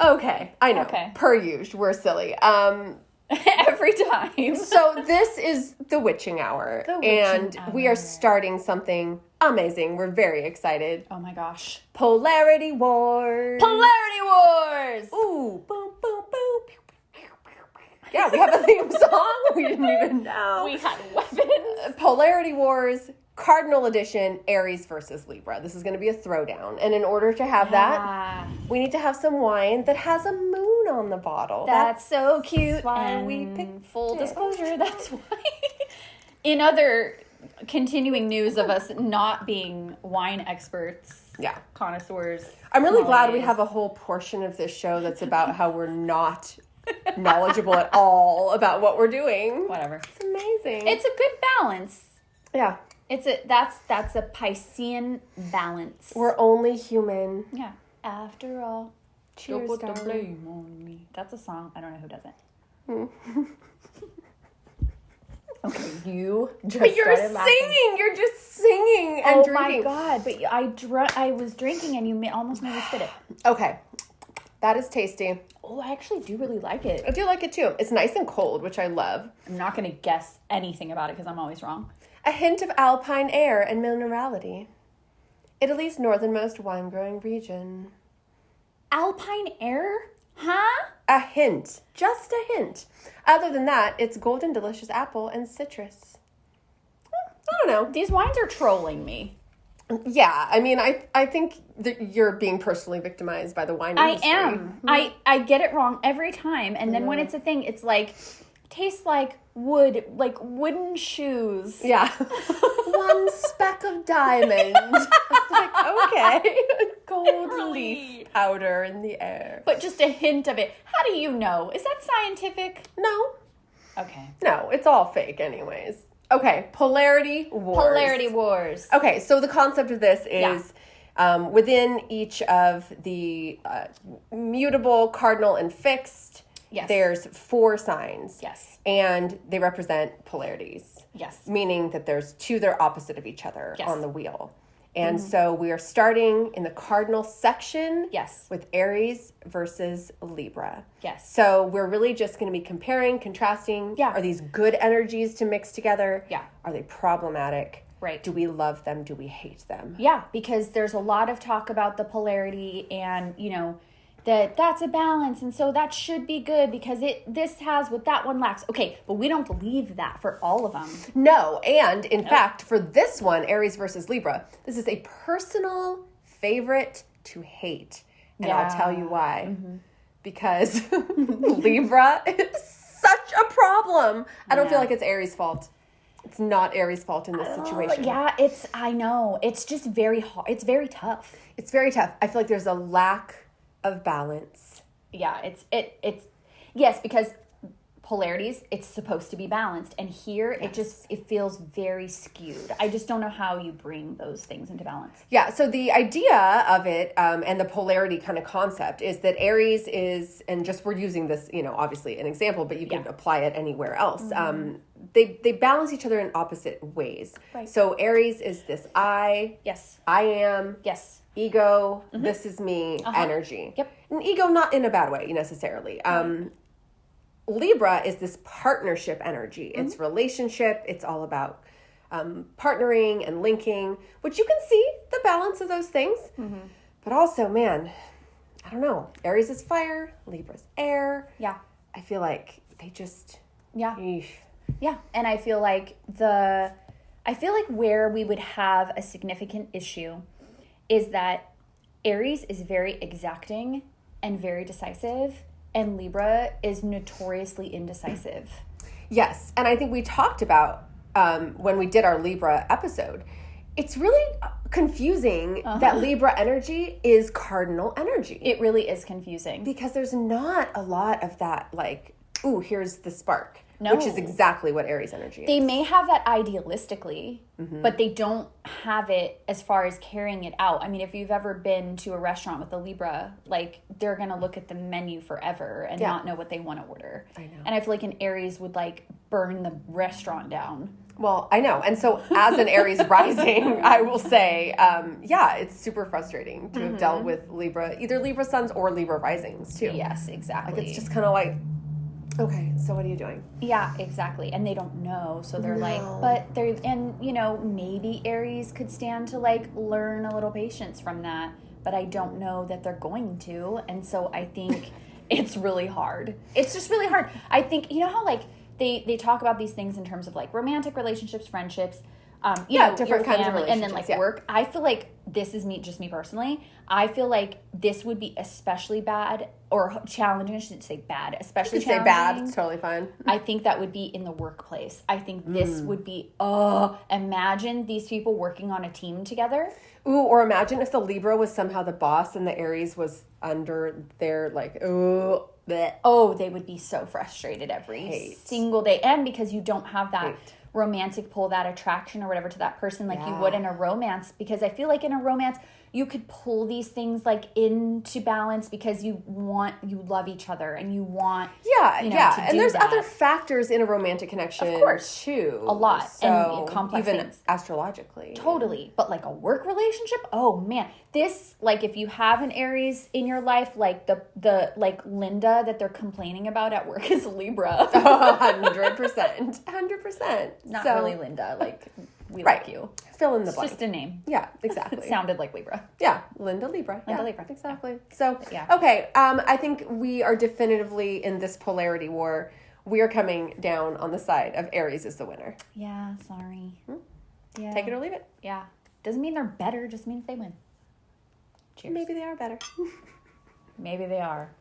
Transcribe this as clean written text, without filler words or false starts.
Okay, I know. Okay. Per usual, we're silly. Every time. So this is the witching hour. The witching and hour. we are starting something amazing. We're very excited. Oh my gosh. Polarity Wars. Polarity Wars! Ooh, boom, boom, boom. Pew, pew, pew, pew. Yeah, we have a theme song. We didn't even know. We had weapons. Polarity Wars, Cardinal Edition, Aries versus Libra. This is going to be a throwdown. And in order to have that, we need to have some wine that has a moon on the bottle. That's so cute. why and we picked full it. disclosure, that's why. In other continuing news of us not being wine experts, Yeah. connoisseurs. I'm really glad we sommeliers. have a whole portion of this show that's about how we're not knowledgeable at all about what we're doing. Whatever. It's amazing. It's a good balance. Yeah. That's a Piscean balance. We're only human. Yeah. After all, Cheers, don't put the darling. blame on me. That's a song. I don't know who does it. Okay, you just But you're started laughing. singing. You're just singing and Oh drinking. my god! But I was drinking and you almost made me spit it. Okay, that is tasty. Oh, I actually do really like it. I do like it too. It's nice and cold, which I love. I'm not going to guess anything about it because I'm always wrong. A hint of alpine air and minerality. Italy's northernmost wine-growing region. Alpine air? Huh? A hint. Just a hint. Other than that, it's golden delicious apple and citrus. I don't know. These wines are trolling me. Yeah, I mean, I think that you're being personally victimized by the wine industry. I am. I get it wrong every time. And then when it's a thing, it's like, tastes like wood, like wooden shoes. Yeah. One speck of diamond. It's like, okay. Gold leaf powder in the air. But just a hint of it. How do you know? Is that scientific? No. Okay. No, it's all fake anyways. Okay, Polarity Wars. Polarity Wars. Okay, so the concept of this is within each of the mutable, cardinal, and fixed, Yes. there's 4 signs. Yes. And they represent polarities. Yes. Meaning that there's 2 that are opposite of each other Yes. on the wheel. And so we are starting in the cardinal section Yes. with Aries versus Libra. Yes. So we're really just going to be comparing, contrasting. Yeah. Are these good energies to mix together? Yeah. Are they problematic? Right. Do we love them? Do we hate them? Yeah, because there's a lot of talk about the polarity and, that's a balance and so that should be good because this has what that one lacks. Okay, but we don't believe that for all of them. No. And in fact, for this one, Aries versus Libra, this is a personal favorite to hate. And I'll tell you why. Because Libra is such a problem. I don't feel like it's Aries' fault. It's not Aries' fault in this situation. Yeah, I know. It's just very hard. It's very tough. It's very tough. I feel like there's a lack of balance. Yeah, it's yes, because polarities, it's supposed to be balanced. And here it feels very skewed. I just don't know how you bring those things into balance. Yeah, so the idea of it and the polarity kind of concept is that Aries is, and just we're using this, obviously an example, but you can apply it anywhere else. They balance each other in opposite ways. Right. So Aries is this I am, Yes. ego, this is me, energy. Yep. And ego not in a bad way necessarily. Libra is this partnership energy. It's relationship. It's all about partnering and linking, which you can see the balance of those things. But also, man, I don't know. Aries is fire. Libra's air. Yeah. I feel like they just... Yeah. eesh. Yeah, and I feel like where we would have a significant issue is that Aries is very exacting and very decisive, and Libra is notoriously indecisive. Yes, and I think we talked about when we did our Libra episode, it's really confusing that Libra energy is cardinal energy. It really is confusing. Because there's not a lot of that, like, ooh, here's the spark. No. Which is exactly what Aries energy is. They may have that idealistically, but they don't have it as far as carrying it out. I mean, if you've ever been to a restaurant with a Libra, like, they're going to look at the menu forever and not know what they want to order. I know. And I feel like an Aries would, like, burn the restaurant down. Well, I know. And so as an Aries rising, I will say, it's super frustrating to have dealt with Libra, either Libra suns or Libra risings too. Yes, exactly. Like it's just kind of like, okay, so what are you doing? Yeah, exactly. And they don't know. So they're maybe Aries could stand to like learn a little patience from that, but I don't know that they're going to. And so I think it's really hard. It's just really hard. I think, you know how like they talk about these things in terms of like romantic relationships, friendships, different kinds of relationships, and then like work. I feel like this is just me personally. I feel like this would be especially bad or challenging. I shouldn't say bad, especially challenging. Say bad. It's totally fine. I think that would be in the workplace. I think this would be, imagine these people working on a team together. Ooh, or imagine if the Libra was somehow the boss and the Aries was under their like, ooh. Bleh. Oh, they would be so frustrated every single day. And because you don't have that romantic pull, that attraction or whatever to that person like you would in a romance. Because I feel like in a romance, you could pull these things like into balance because you love each other and you want and there's other factors in a romantic connection, of course, too, a lot, so and complex even things astrologically, totally. But like a work relationship, oh man, this like if you have an Aries in your life, like the like Linda that they're complaining about at work is Libra. 100%. Not really Linda, like. We like you. Fill in the blank. Just a name. Yeah, exactly. It sounded like Libra. Yeah, Linda Libra. Libra. Exactly. So, okay, I think we are definitively in this polarity war. We are coming down on the side of Aries is the winner. Yeah, sorry. Yeah. Take it or leave it. Yeah. Doesn't mean they're better, just means they win. Cheers. Maybe they are better. Maybe they are.